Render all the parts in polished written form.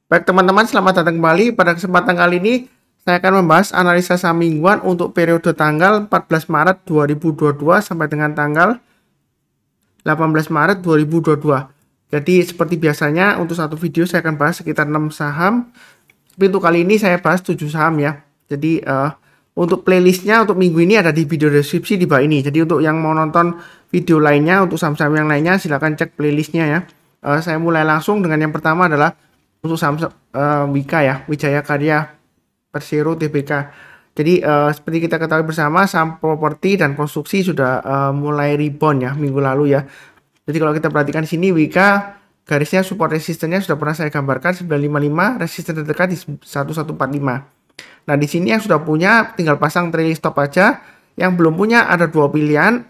Baik teman-teman, selamat datang kembali. Pada kesempatan kali ini, saya akan membahas analisa saham mingguan untuk periode tanggal 14 Maret 2022 sampai dengan tanggal 18 Maret 2022. Jadi seperti biasanya untuk satu video saya akan bahas sekitar 6 saham. Tapi untuk kali ini saya bahas 7 saham ya. Jadi untuk playlistnya untuk minggu ini ada di video deskripsi di bawah ini. Jadi untuk yang mau nonton video lainnya, untuk saham-saham yang lainnya silahkan cek playlistnya ya. Saya mulai langsung dengan yang pertama adalah untuk saham Wika ya, Wijaya Karya Persero Tbk. Jadi seperti kita ketahui bersama, saham properti dan konstruksi sudah mulai rebound ya minggu lalu ya. Jadi kalau kita perhatikan di sini Wika garisnya support resistennya sudah pernah saya gambarkan 955, resisten terdekat di 1145. Nah, di sini yang sudah punya tinggal pasang trailing stop aja. Yang belum punya ada dua pilihan,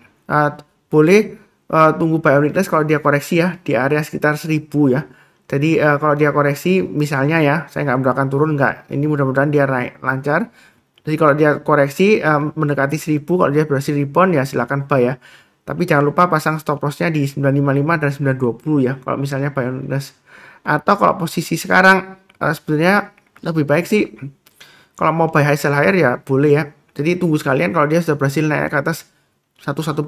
boleh tunggu buy on weakness kalau dia koreksi ya di area sekitar 1000 ya. Jadi kalau dia koreksi misalnya ya, saya nggak mendoakan turun nggak. Ini mudah-mudahan dia naik lancar. Jadi kalau dia koreksi mendekati 1000, kalau dia berhasil rebound ya silakan buy ya. Tapi jangan lupa pasang stop lossnya di 955 dan 920 ya. Kalau misalnya buy on weakness. Atau kalau posisi sekarang sebenarnya lebih baik sih kalau mau buy high sell higher ya boleh ya. Jadi tunggu sekalian kalau dia sudah berhasil naik ke atas 1145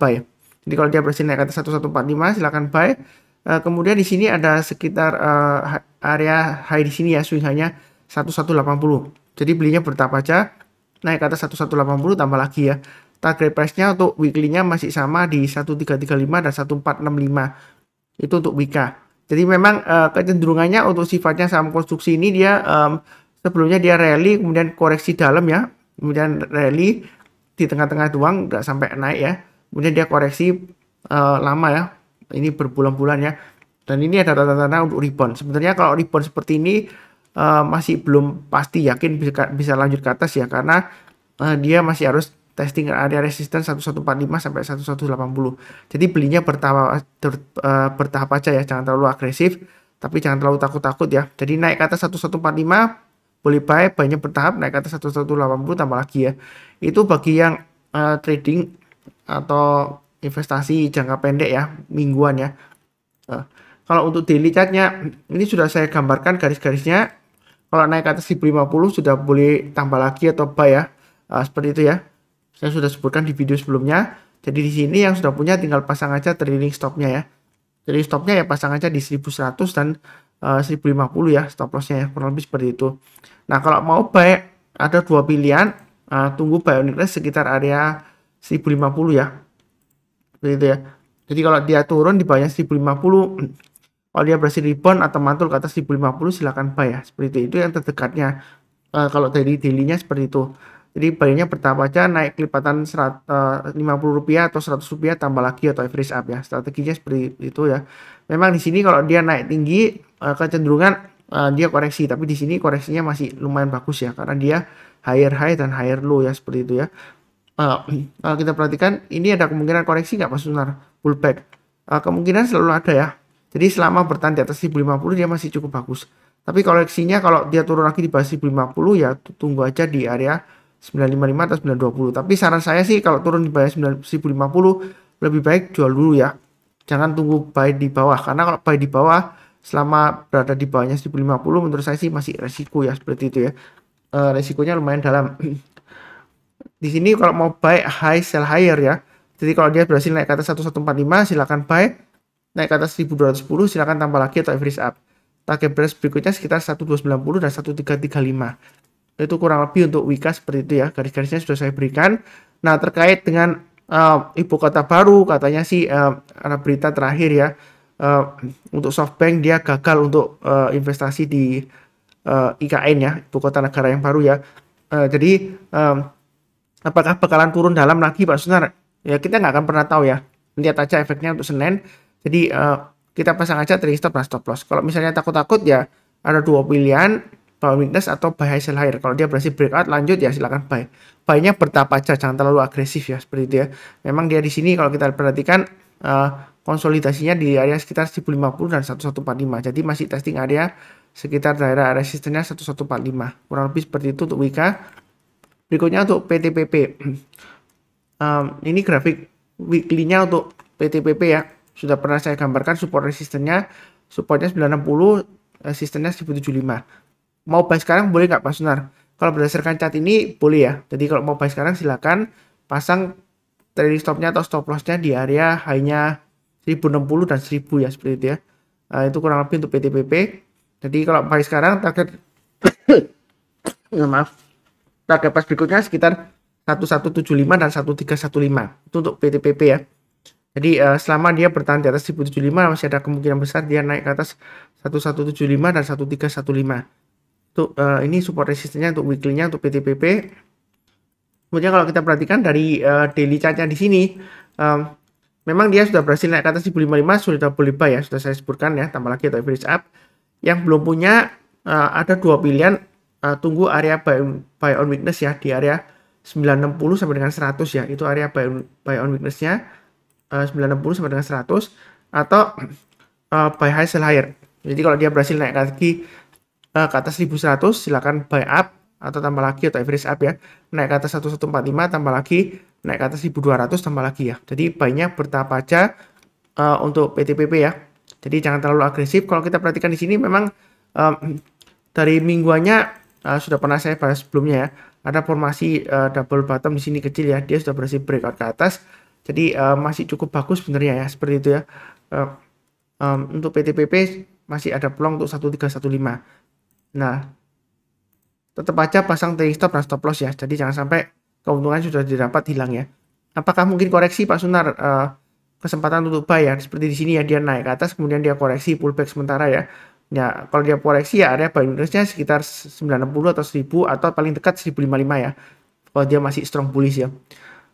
buy. Jadi kalau dia berhasil naik ke atas 1145 silakan buy. Kemudian di sini ada sekitar area high di sini ya, swing high-nya 1180. Jadi belinya bertahap aja, naik ke atas 1180 tambah lagi ya. Target price-nya untuk weekly-nya masih sama di 1335 dan 1465. Itu untuk Wika. Jadi memang kecenderungannya untuk sifatnya saham konstruksi ini dia sebelumnya dia rally, kemudian koreksi dalam ya, kemudian rally di tengah-tengah doang, nggak sampai naik ya. Kemudian dia koreksi lama ya. Ini berbulan-bulan ya, dan ini ada tanda-tanda untuk rebound. Sebenarnya kalau rebound seperti ini masih belum pasti yakin bisa lanjut ke atas ya, karena dia masih harus testing area resistance 1145 sampai 1180. Jadi belinya bertahap aja ya, jangan terlalu agresif, tapi jangan terlalu takut-takut ya. Jadi naik ke atas 1145 boleh buy-nya bertahap, naik ke atas 1180 tambah lagi ya. Itu bagi yang trading atau investasi jangka pendek ya, mingguan ya. Kalau untuk daily chartnya ini sudah saya gambarkan garis-garisnya. Kalau naik ke atas 1050 sudah boleh tambah lagi atau buy ya. Seperti itu ya. Saya sudah sebutkan di video sebelumnya. Jadi di sini yang sudah punya tinggal pasang aja trailing stopnya ya. Jadi stopnya ya pasang aja di 1100 dan 1050 ya stop lossnya ya, kurang lebih seperti itu. Nah, kalau mau buy ada dua pilihan. Tunggu buy on weakness sekitar area 1050 ya. Gitu ya. Jadi kalau dia turun di bawahnya 1050, kalau dia berhasil rebound atau mantul ke atas 1050 silakan buy ya. Seperti itu yang terdekatnya. Kalau dari daily-nya seperti itu. Jadi buy-nya bertahap aja, naik kelipatan 50 rupiah atau 100 rupiah tambah lagi atau average up ya. Strateginya seperti itu ya. Memang di sini kalau dia naik tinggi kecenderungan dia koreksi, tapi di sini koreksinya masih lumayan bagus ya karena dia higher high dan higher low ya, seperti itu ya. Kalau kita perhatikan ini ada kemungkinan koreksi nggak Mas Sunar, pullback kemungkinan selalu ada ya. Jadi selama bertahan di atas 1050 dia masih cukup bagus, tapi koreksinya kalau dia turun lagi di bawah 1050 ya tunggu aja di area 955 atau 920. Tapi saran saya sih kalau turun di bawah 1050 lebih baik jual dulu ya, jangan tunggu buy di bawah, karena kalau buy di bawah selama berada di bawahnya 1050 menurut saya sih masih resiko ya, seperti itu ya. Resikonya lumayan dalam. Di sini kalau mau buy high sell higher ya. Jadi kalau dia berhasil naik ke atas 1145 silakan buy. Naik ke atas 1210 silakan tambah lagi atau average up. Target price berikutnya sekitar 1290 dan 1335. Itu kurang lebih untuk Wika seperti itu ya. Garis-garisnya sudah saya berikan. Nah, terkait dengan ibu kota baru katanya sih ada berita terakhir ya. Untuk SoftBank dia gagal untuk investasi di IKN ya, ibu kota negara yang baru ya. Jadi apakah bakalan turun dalam lagi Pak Sunar? Ya kita nggak akan pernah tahu ya. Lihat aja efeknya untuk Senin. Jadi kita pasang aja trailing stop dan stop loss. Kalau misalnya takut-takut ya ada dua pilihan, buy weakness atau buy high sell higher. Kalau dia berhasil breakout lanjut ya silakan buy. Buy-nya bertahap aja, jangan terlalu agresif ya, seperti itu ya. Memang dia di sini kalau kita perhatikan konsolidasinya di area sekitar 1050 dan 1145. Jadi masih testing area sekitar daerah resistennya 1145. Kurang lebih seperti itu untuk Wika. Berikutnya untuk PTPP. Ini grafik weekly-nya untuk PTPP ya. Sudah pernah saya gambarkan support resistennya. Supportnya 960, resistennya 1075. Mau buy sekarang boleh nggak Pak Sunar? Kalau berdasarkan chart ini boleh ya. Jadi kalau mau buy sekarang silakan pasang trailing stopnya atau stop lossnya di area high-nya 1060 dan 1000 ya, seperti itu ya. Itu kurang lebih untuk PTPP. Jadi kalau buy sekarang target maaf, target pas berikutnya sekitar 1175 dan 1315. Itu untuk PTPP ya. Jadi selama dia bertahan di atas 1075 masih ada kemungkinan besar dia naik ke atas 1175 dan 1315. Untuk ini support resistennya untuk weekly-nya untuk PTPP. Kemudian kalau kita perhatikan dari daily chart-nya di sini, memang dia sudah berhasil naik ke atas 1055, sudah boleh buy ya, sudah saya sebutkan ya, tambah lagi atau average up. Yang belum punya ada dua pilihan, tunggu area buy on weakness ya, di area 960 sampai dengan 100 ya, itu area buy on weakness-nya 960 sampai dengan 100, atau buy high sell higher. Jadi kalau dia berhasil naik lagi ke atas 1100 silakan buy up atau tambah lagi atau average up ya, naik ke atas 1145 tambah lagi, naik ke atas 1200 tambah lagi ya. Jadi buy-nya bertahap aja untuk PTPP ya. Jadi jangan terlalu agresif. Kalau kita perhatikan di sini memang dari mingguannya sudah pernah saya bahas sebelumnya ya. Ada formasi double bottom di sini kecil ya. Dia sudah berhasil breakout ke atas. Jadi masih cukup bagus sebenarnya ya, seperti itu ya. Untuk PTPP masih ada peluang untuk 1315. Nah, tetap aja pasang trailing stop dan stop loss ya. Jadi jangan sampai keuntungan sudah didapat hilang ya. Apakah mungkin koreksi Pak Sunar? Kesempatan untuk buy ya. Seperti di sini ya, dia naik ke atas kemudian dia koreksi pullback sementara ya. Ya, kalau dia koreksi ya area buy interestnya sekitar 90 atau 1000 atau paling dekat 1055 ya. Kalau dia masih strong bullish ya.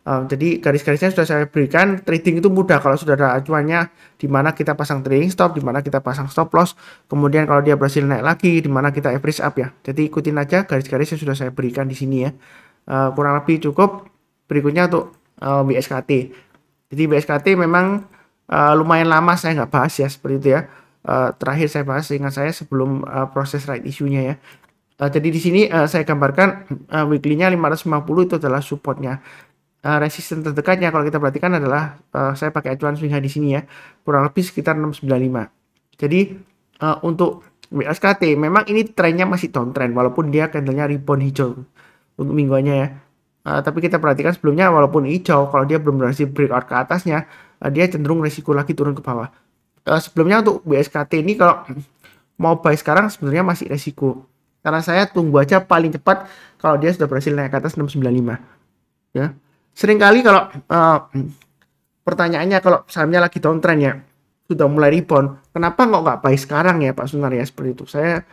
Jadi garis-garisnya sudah saya berikan. Trading itu mudah kalau sudah ada acuannya, di mana kita pasang trailing stop, di mana kita pasang stop loss. Kemudian kalau dia berhasil naik lagi, di mana kita average up ya. Jadi ikutin aja garis-garis yang sudah saya berikan di sini ya. Kurang lebih cukup. Berikutnya untuk BSKT. Jadi BSKT memang lumayan lama saya nggak bahas ya, seperti itu ya. Terakhir saya bahas ingat saya sebelum proses right issue-nya ya. Jadi di sini saya gambarkan weekly-nya 550 itu adalah supportnya. Resisten terdekatnya kalau kita perhatikan adalah saya pakai acuan swing high di sini ya, kurang lebih sekitar 695. Jadi untuk BSKT memang ini trennya masih downtrend walaupun dia candlenya rebound hijau untuk mingguannya ya. Tapi kita perhatikan sebelumnya walaupun hijau, kalau dia belum berhasil breakout ke atasnya, dia cenderung resiko lagi turun ke bawah. Sebelumnya untuk BSKT ini kalau mau buy sekarang sebenarnya masih resiko. Karena saya tunggu aja paling cepat kalau dia sudah berhasil naik ke atas 695. Ya. Seringkali kalau pertanyaannya kalau sahamnya lagi downtrend ya, sudah mulai rebound, kenapa nggak buy sekarang ya Pak Sunar ya, seperti itu. Saya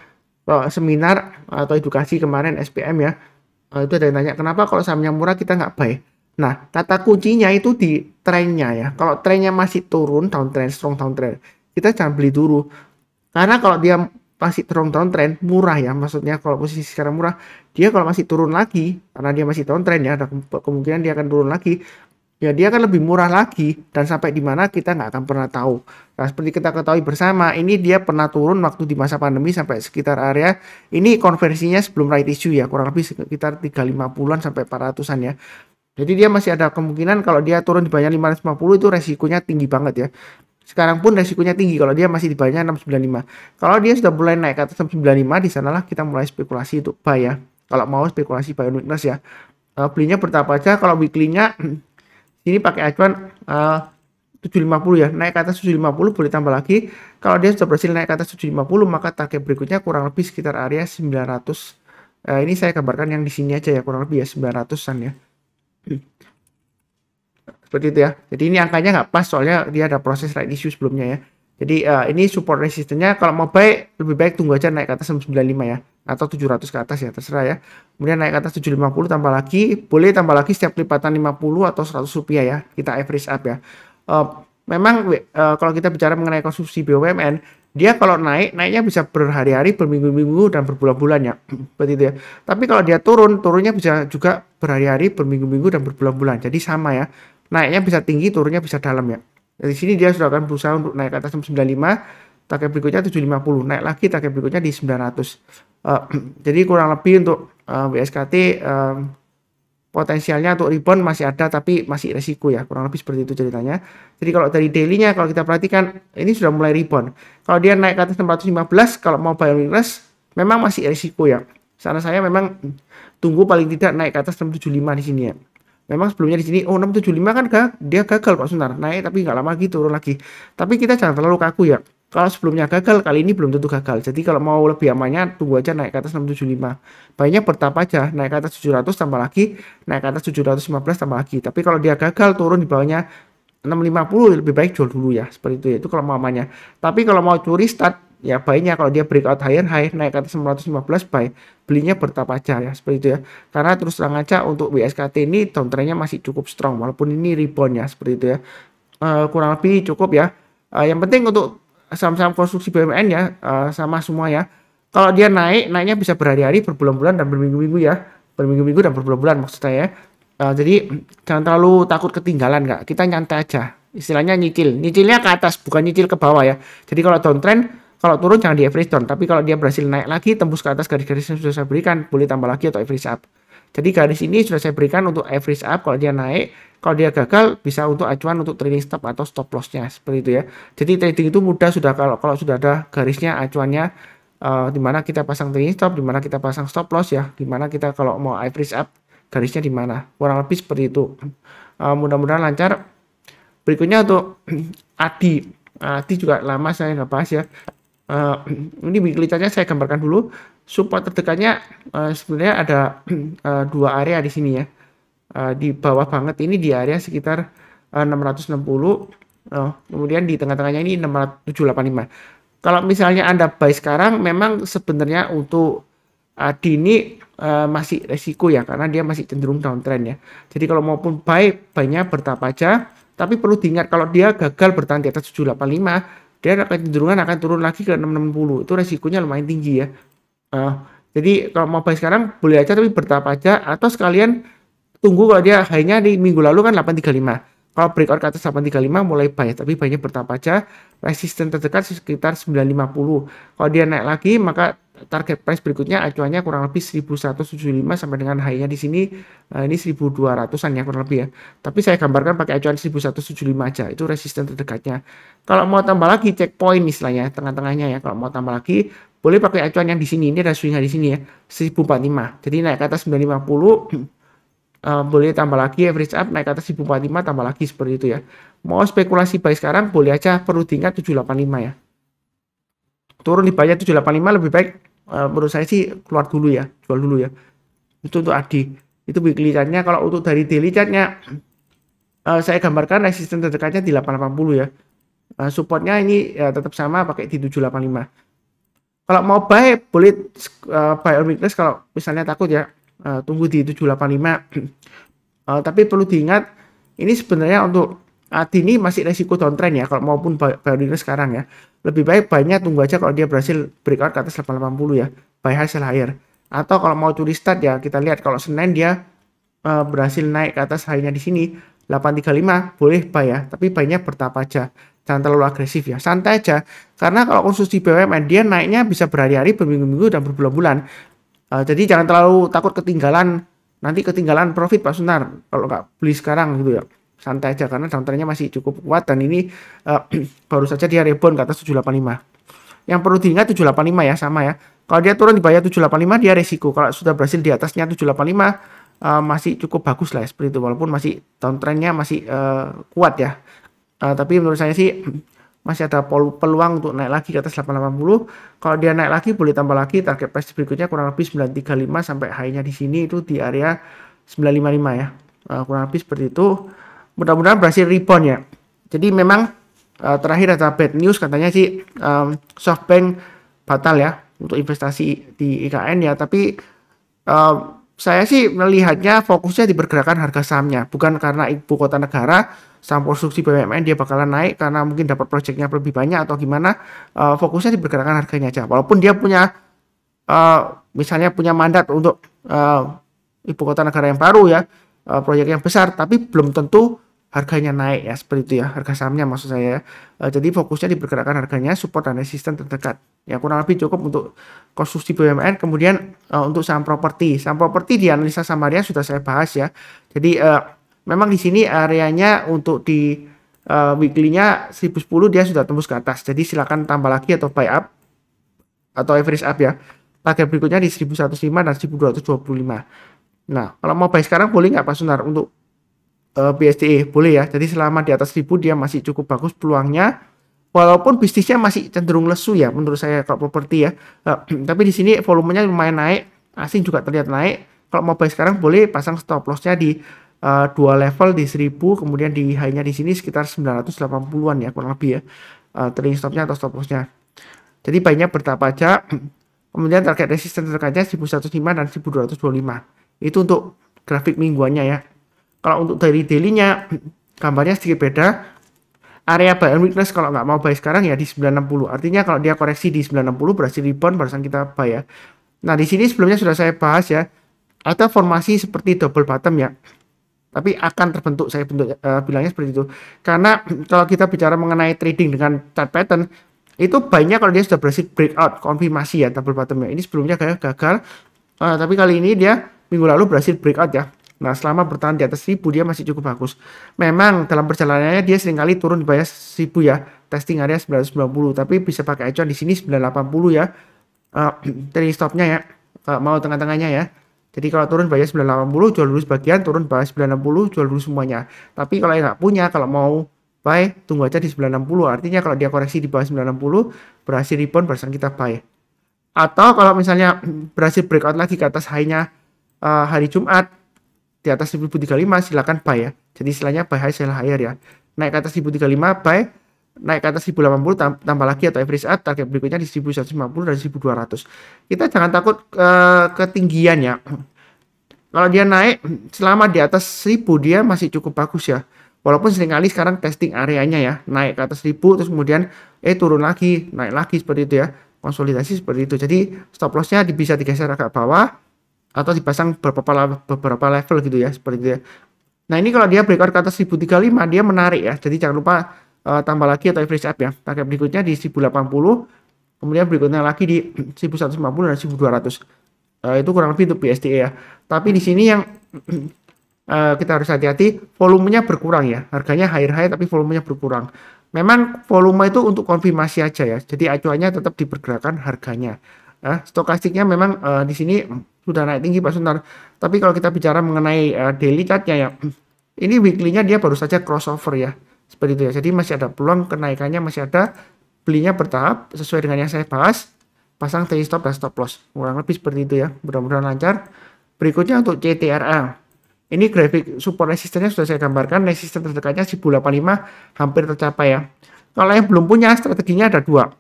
seminar atau edukasi kemarin SPM ya, itu ada yang tanya kenapa kalau sahamnya murah kita nggak buy. Nah, kata kuncinya itu di trennya ya. Kalau trennya masih turun, downtrend, strong downtrend, kita jangan beli dulu. Karena kalau dia masih downtrend murah ya, maksudnya kalau posisi sekarang murah, dia kalau masih turun lagi karena dia masih downtrend ya, ada kemungkinan dia akan turun lagi ya, dia akan lebih murah lagi dan sampai di mana kita nggak akan pernah tahu. Nah, seperti kita ketahui bersama, ini dia pernah turun waktu di masa pandemi sampai sekitar area ini, konversinya sebelum right issue ya, kurang lebih sekitar 350-an sampai 400-an ya. Jadi dia masih ada kemungkinan kalau dia turun di bawahnya 550 itu resikonya tinggi banget ya. Sekarang pun resikonya tinggi kalau dia masih di bawahnya 695. Kalau dia sudah mulai naik ke atas 695, di sanalah kita mulai spekulasi untuk buy ya. Kalau mau spekulasi buy on weakness ya. Belinya bertahap aja. Kalau weekly-nya ini pakai acuan 750 ya. Naik ke atas 750 boleh tambah lagi. Kalau dia sudah berhasil naik ke atas 750, maka target berikutnya kurang lebih sekitar area 900. Ini saya gambarkan yang di sini aja ya, kurang lebih ya 900-an ya. Seperti itu ya. Jadi ini angkanya nggak pas soalnya dia ada proses right issue sebelumnya ya. Jadi ini support resistennya kalau mau buy lebih baik tunggu aja naik ke atas 95 ya, atau 700 ke atas ya, terserah ya. Kemudian naik ke atas 750 tambah lagi, boleh tambah lagi setiap lipatan 50 atau 100 rupiah ya. Kita average up ya. Memang kalau kita bicara mengenai konsumsi BUMN, dia kalau naiknya bisa berhari-hari, berminggu-minggu dan berbulan-bulan ya. Seperti itu ya. Tapi kalau dia turunnya bisa juga berhari-hari, berminggu-minggu dan berbulan-bulan. Jadi sama ya. Naiknya bisa tinggi, turunnya bisa dalam ya. Dari sini dia sudah akan berusaha untuk naik ke atas 95, target berikutnya 750, naik lagi target berikutnya di 900. Jadi kurang lebih untuk BSKT potensialnya untuk rebound masih ada, tapi masih resiko ya, kurang lebih seperti itu ceritanya. Jadi kalau dari daily-nya kalau kita perhatikan ini sudah mulai rebound. Kalau dia naik ke atas 615, kalau mau buy on weakness memang masih resiko ya. Saran saya memang tunggu paling tidak naik ke atas 675 di sini ya. Memang sebelumnya di sini 675 kan dia gagal Pak Sunar, naik tapi nggak lama lagi turun lagi. Tapi kita jangan terlalu kaku ya. Kalau sebelumnya gagal, kali ini belum tentu gagal. Jadi kalau mau lebih amannya, tunggu aja naik ke atas 675. Baiknya bertahap aja, naik ke atas 700 tambah lagi, naik ke atas 715 tambah lagi. Tapi kalau dia gagal turun di bawahnya 650, lebih baik jual dulu ya. Seperti itu ya, itu kalau mau amannya. Tapi kalau mau curi start, ya baiknya kalau dia breakout higher high, naik ke atas 915, baik belinya bertahap aja ya. Seperti itu ya. Karena terus terang aja untuk WSKT ini downtrendnya masih cukup strong, walaupun ini rebound ya. Seperti itu ya. Kurang lebih cukup ya. Yang penting untuk saham-saham konstruksi BUMN ya, sama semua ya. Kalau dia naiknya bisa berhari-hari, berbulan-bulan dan berminggu-minggu ya, berminggu-minggu dan berbulan-bulan maksud saya ya. Jadi jangan terlalu takut ketinggalan nggak. Kita nyantai aja. Istilahnya nyicilnya ke atas bukan nyicil ke bawah ya. Jadi kalau downtrend, kalau turun jangan di average down. Tapi kalau dia berhasil naik lagi, tembus ke atas garis-garis yang sudah saya berikan, boleh tambah lagi atau average up. Jadi garis ini sudah saya berikan untuk average up kalau dia naik. Kalau dia gagal bisa untuk acuan untuk trading stop atau stop lossnya seperti itu ya. Jadi trading itu mudah sudah kalau sudah ada garisnya acuannya, di mana kita pasang trading stop, di mana kita pasang stop loss ya, di mana kita kalau mau average up garisnya di mana. Kurang lebih seperti itu. Mudah-mudahan lancar. Berikutnya untuk Adi juga lama saya nggak bahas ya. Ini weekly chartnya saya gambarkan dulu. Support terdekatnya sebenarnya ada dua area di sini ya. Di bawah banget ini di area sekitar 660, kemudian di tengah-tengahnya ini 785. Kalau misalnya Anda buy sekarang, memang sebenarnya untuk Adi ini masih resiko ya, karena dia masih cenderung downtrend ya. Jadi kalau maupun buy-nya bertahap aja, tapi perlu diingat kalau dia gagal bertahan di atas 785, dia akan cenderungan akan turun lagi ke 660. Itu resikonya lumayan tinggi ya. Jadi kalau mau buy sekarang boleh aja, tapi bertahap aja, atau sekalian tunggu kalau dia high-nya di minggu lalu kan 835. Kalau breakout ke atas 835 mulai buy, tapi buy-nya bertahap aja. Resisten terdekat sekitar 950. Kalau dia naik lagi maka target price berikutnya acuannya kurang lebih 1175 sampai dengan high-nya di sini ini 1200-an ya kurang lebih ya. Tapi saya gambarkan pakai acuan 1175 aja, itu resisten terdekatnya. Kalau mau tambah lagi checkpoint istilahnya tengah-tengahnya ya. Kalau mau tambah lagi boleh pakai acuan yang di sini. Ini ada swing di sini ya, 1045. Jadi naik ke atas 950 boleh tambah lagi average up, naik ke atas 1045 tambah lagi seperti itu ya. Mau spekulasi buy sekarang boleh aja, perlu diingat 785 ya. Turun di bawahnya 785 lebih baik menurut saya sih keluar dulu ya, jual dulu ya. Itu untuk Adi. Itu weekly chart-nya. Kalau untuk dari daily chart-nya saya gambarkan resisten terdekatnya di 880 ya. Supportnya ini ya tetap sama pakai di 785. Kalau mau buy boleh buy on weakness kalau misalnya takut ya. Tunggu di 785. Tapi perlu diingat ini sebenarnya untuk Adi ini masih resiko downtrend ya, kalau maupun buy sekarang ya. Lebih baik buy-nya tunggu aja kalau dia berhasil breakout ke atas 880 ya, buy high sell higher. Atau kalau mau curi start ya kita lihat kalau Senin dia berhasil naik ke atas high-nya di sini 835 boleh buy ya, tapi buy-nya bertahap aja. Jangan terlalu agresif ya, santai aja. Karena kalau konsumsi BUMN dia naiknya bisa berhari-hari, berminggu-minggu dan berbulan-bulan. Jadi jangan terlalu takut nanti ketinggalan profit Pak Sunar kalau nggak beli sekarang gitu ya. Santai aja karena downtrendnya masih cukup kuat dan ini baru saja dia rebound ke atas 785. Yang perlu diingat 785 ya, sama ya. Kalau dia turun di bawah 785 dia resiko. Kalau sudah berhasil di atasnya 785 masih cukup bagus lah ya, seperti itu, walaupun masih downtrendnya masih kuat ya. Tapi menurut saya sih masih ada peluang untuk naik lagi ke atas 880. Kalau dia naik lagi boleh tambah lagi, target price berikutnya kurang lebih 935 sampai high-nya di sini itu di area 955 ya. Kurang lebih seperti itu. Mudah-mudahan berhasil rebound ya. Jadi memang terakhir ada bad news katanya sih SoftBank batal ya untuk investasi di IKN ya, tapi saya sih melihatnya fokusnya di pergerakan harga sahamnya, bukan karena ibu kota negara, saham konstruksi BUMN dia bakalan naik karena mungkin dapat proyeknya lebih banyak atau gimana. Fokusnya di pergerakan harganya aja, walaupun dia punya misalnya punya mandat untuk ibu kota negara yang baru ya, proyek yang besar, tapi belum tentu harganya naik ya, seperti itu ya, harga sahamnya maksud saya ya. Jadi fokusnya di pergerakan harganya, support dan resisten terdekat. Ya kurang lebih cukup untuk konstruksi BUMN. Kemudian untuk saham properti di analisa samaria sudah saya bahas ya. Jadi memang di sini areanya untuk di weekly-nya 1010 dia sudah tembus ke atas. Jadi silakan tambah lagi atau buy up atau average up ya. Target berikutnya di 1105 dan 1225. Nah, kalau mau buy sekarang boleh nggak Pak Sunar untuk BSDE? Boleh ya. Jadi selama di atas 1000 dia masih cukup bagus peluangnya. Walaupun bisnisnya masih cenderung lesu ya menurut saya kalau properti ya. Tapi di sini volumenya lumayan naik, asing juga terlihat naik. Kalau mau buy sekarang boleh pasang stop loss-nya di dua level di 1000, kemudian di high-nya di sini sekitar 980-an ya kurang lebih ya. Trailing stop-nya atau stop loss-nya. Jadi buy-nya bertahap aja. Kemudian target resisten terdekatnya 1105 dan 1225. Itu untuk grafik mingguannya ya. Kalau untuk dari daily-nya gambarnya sedikit beda. Area buy and weakness kalau nggak mau buy sekarang ya di 960. Artinya kalau dia koreksi di 960 berhasil rebound barusan kita buy ya. Nah, di sini sebelumnya sudah saya bahas ya. Ada formasi seperti double bottom ya. Tapi akan terbentuk, saya bilangnya seperti itu. Karena kalau kita bicara mengenai trading dengan chart pattern, itu buy-nya kalau dia sudah berhasil breakout, konfirmasi ya double bottom-nya. Ini sebelumnya kayak gagal, tapi kali ini dia minggu lalu berhasil breakout ya. Nah, selama bertahan di atas 1000 dia masih cukup bagus. Memang dalam perjalanannya dia seringkali turun di bawah 1000 ya. Testing area 990, tapi bisa pakai acuan di sini 980 ya. Trailing stop-nya ya. Mau tengah-tengahnya ya. Jadi kalau turun bawah 980 jual dulu sebagian, turun bawah 960 jual dulu semuanya. Tapi kalau yang nggak punya, kalau mau buy tunggu aja di 960. Artinya kalau dia koreksi di bawah 960 berhasil rebound barusan kita buy. Atau kalau misalnya berhasil breakout lagi ke atas high-nya hari Jumat di atas 1035 silakan buy ya. Jadi istilahnya buy high sell higher ya. Naik ke atas 1035 buy, naik ke atas 1080 tambah lagi atau average up, target berikutnya di 1150 dan 1200. Kita jangan takut ketinggian ya. Kalau dia naik selama di atas 1000 dia masih cukup bagus ya. Walaupun seringkali sekarang testing areanya ya, naik ke atas 1000 terus kemudian turun lagi, naik lagi seperti itu ya. Konsolidasi seperti itu. Jadi stop loss-nya bisa digeser agak bawah atau dipasang beberapa level gitu ya, seperti itu ya. Nah, ini kalau dia breakout ke atas 1035 dia menarik ya. Jadi jangan lupa tambah lagi atau average up ya. Target berikutnya di 1080, kemudian berikutnya lagi di 1150 dan 1200. Itu kurang lebih untuk BSDE ya. Tapi di sini yang kita harus hati-hati, volumenya berkurang ya. Harganya higher tapi volumenya berkurang. Memang volume itu untuk konfirmasi aja ya. Jadi acuannya tetap dipergerakan harganya. Stokastiknya memang di sini sudah naik tinggi Pak Sunar. Tapi kalau kita bicara mengenai daily chart-nya ya, ini weekly-nya dia baru saja crossover ya. Seperti itu ya. Jadi masih ada peluang kenaikannya, masih ada, belinya bertahap sesuai dengan yang saya bahas. Pasang trailing stop dan stop loss. Kurang lebih seperti itu ya. Mudah-mudahan lancar. Berikutnya untuk CTRA. Ini grafik support resistennya sudah saya gambarkan. Resisten terdekatnya 1085 hampir tercapai ya. Kalau yang belum punya strateginya ada dua.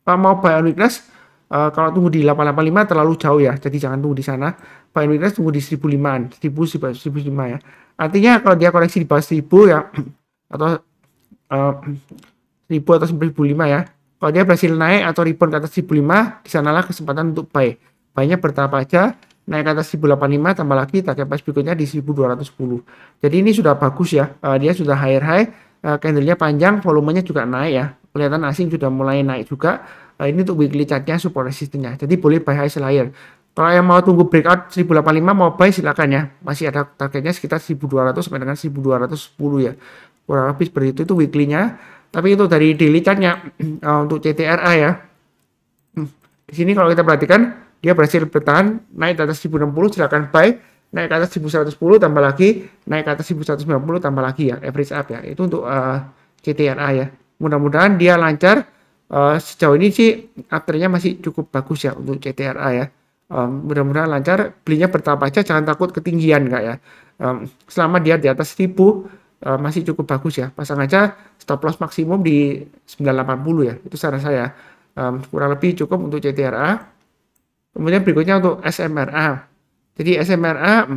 Kalau mau buy on weakness, kalau tunggu di 885 terlalu jauh ya. Jadi jangan tunggu di sana. Buy on weakness tunggu di 1005-an. 1005 ya. Artinya kalau dia koreksi di bawah 1000 ya, atau 1000 atau 1005 ya. Kalau dia berhasil naik atau rebound ke atas 1005, di sanalah kesempatan untuk buy. Buy-nya bertahap aja, naik ke atas 1085 tambah lagi target price berikutnya di 1210. Jadi ini sudah bagus ya. Dia sudah higher high, candle-nya panjang, volumenya juga naik ya. Kelihatan asing sudah mulai naik juga. Ini untuk weekly chart-nya support resistance-nya. Jadi boleh buy high sell higher. Kalau yang mau tunggu breakout 1085 mau buy silakan ya. Masih ada targetnya sekitar 1200 sampai dengan 1210 ya. Kurang lebih seperti itu weekly-nya. Tapi itu dari daily chart-nya untuk CTRA ya. Di sini kalau kita perhatikan dia berhasil bertahan naik ke atas 1060 silakan buy, naik ke atas 1110 tambah lagi, naik ke atas 1190 tambah lagi ya, average up ya. Itu untuk CTRA ya. Mudah-mudahan dia lancar. Sejauh ini sih afternya masih cukup bagus ya untuk CTRA ya. Mudah-mudahan lancar, belinya bertahap aja, jangan takut ketinggian enggak ya. Selama dia di atas 1000 masih cukup bagus ya. Pasang aja stop loss maksimum di 980 ya. Itu saran saya. Kurang lebih cukup untuk CTRA. Kemudian berikutnya untuk SMRA. Jadi SMRA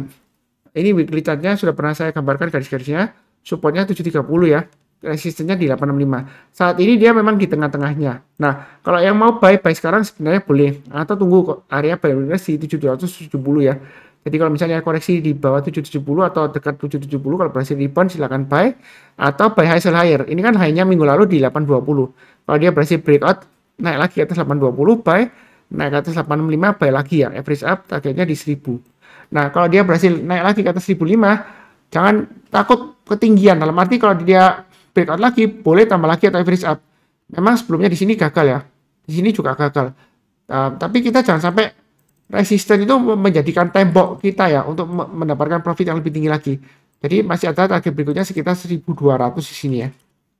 ini weekly chart-nya sudah pernah saya gambarkan garis-garisnya. Supportnya 730 ya. Resistennya di 865. Saat ini dia memang di tengah-tengahnya. Nah, kalau yang mau buy sekarang sebenarnya boleh. Atau tunggu area buy di 770 ya. Jadi kalau misalnya koreksi di bawah 770 atau dekat 770, kalau berhasil rebound silakan buy atau buy high sell higher. Ini kan high-nya minggu lalu di 820. Kalau dia berhasil breakout naik lagi ke atas 820, buy, naik ke atas 865, buy lagi ya. Average up targetnya di 1000. Nah, kalau dia berhasil naik lagi ke atas 1005, jangan takut ketinggian. Dalam arti kalau dia breakout lagi, boleh tambah lagi atau average up. Memang sebelumnya di sini gagal ya. Di sini juga gagal. Tapi kita jangan sampai resisten itu menjadikan tembok kita ya untuk mendapatkan profit yang lebih tinggi lagi. Jadi masih ada target berikutnya sekitar 1200 di sini ya.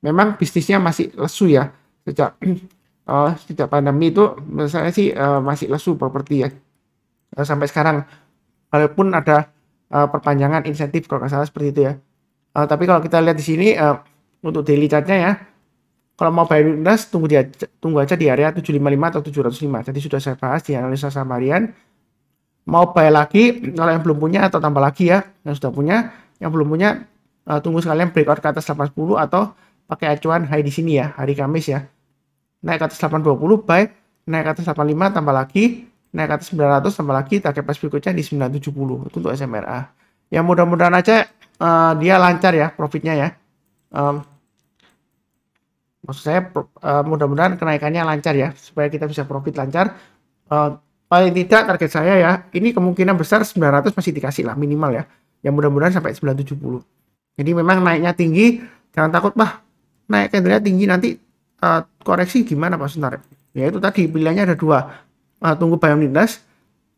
Memang bisnisnya masih lesu ya. Sejak pandemi itu menurut saya sih masih lesu properti ya. Sampai sekarang walaupun ada perpanjangan insentif kalau nggak salah seperti itu ya. Tapi kalau kita lihat di sini untuk daily chartnya ya, kalau mau buy weakness tunggu aja di area 755 atau 705. Jadi sudah saya bahas di analisa saham harian. Mau buy lagi kalau yang belum punya atau tambah lagi ya, yang sudah punya, yang belum punya tunggu sekalian breakout ke atas 810 atau pakai acuan high di sini ya, hari Kamis ya. Naik ke atas 820 buy, naik ke atas 85 tambah lagi, naik ke atas 900 tambah lagi, target price berikutnya di 970. Itu untuk SMRA. Ya mudah-mudahan aja dia lancar ya profitnya ya. Maksud saya mudah-mudahan kenaikannya lancar ya supaya kita bisa profit lancar. Paling tidak target saya ya, ini kemungkinan besar 900 masih dikasih lah minimal ya. Yang mudah-mudahan sampai 970. Jadi memang naiknya tinggi, jangan takut bah naik candlenya tinggi nanti koreksi gimana Pak Suntar? Ya itu tadi pilihannya ada dua. Tunggu buy on weakness,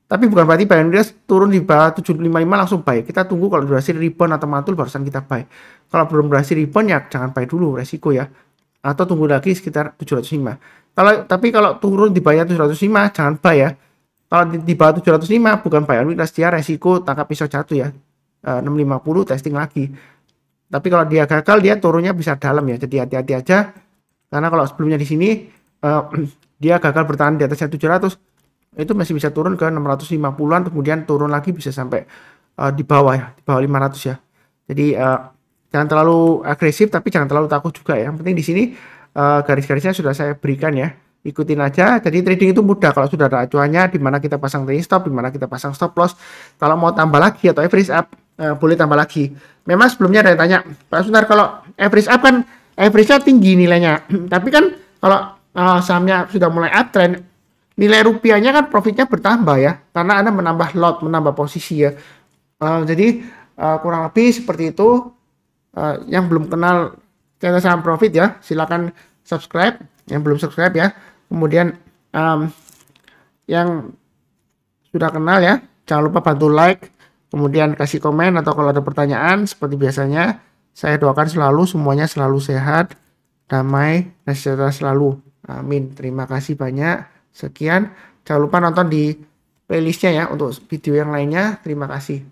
tapi bukan berarti buy on weakness turun di bawah 755 langsung buy. Kita tunggu kalau berhasil rebound atau mantul barusan kita buy. Kalau belum berhasil rebound ya jangan buy dulu, resiko ya. Atau tunggu lagi sekitar 705. Tapi kalau turun di bawah 705 jangan buy ya. Kalau di bawah 705 bukan buy on weakness, dia resiko tangkap pisau jatuh ya. 650 testing lagi. Tapi kalau dia gagal dia turunnya bisa dalam ya. Jadi hati-hati aja. Karena kalau sebelumnya di sini dia gagal bertahan di atasnya 700, itu masih bisa turun ke 650-an, kemudian turun lagi bisa sampai di bawah ya, di bawah 500 ya. Jadi jangan terlalu agresif tapi jangan terlalu takut juga ya. Yang penting di sini garis-garisnya sudah saya berikan ya. Ikutin aja. Jadi trading itu mudah kalau sudah ada acuannya di mana kita pasang trading stop, di mana kita pasang stop loss. Kalau mau tambah lagi atau average up boleh tambah lagi. Memang sebelumnya ada yang tanya, Pak Suntar kalau average up kan average-nya tinggi nilainya. Tapi kan kalau sahamnya sudah mulai uptrend, nilai rupiahnya kan profitnya bertambah ya. Karena Anda menambah lot, menambah posisi ya. Jadi kurang lebih seperti itu. Yang belum kenal channel saham profit ya, silakan subscribe. Yang belum subscribe ya. Kemudian yang sudah kenal ya, jangan lupa bantu like, kemudian kasih komen atau kalau ada pertanyaan seperti biasanya. Saya doakan selalu semuanya selalu sehat, damai, dan sejahtera selalu. Amin. Terima kasih banyak. Sekian. Jangan lupa nonton di playlistnya ya untuk video yang lainnya. Terima kasih.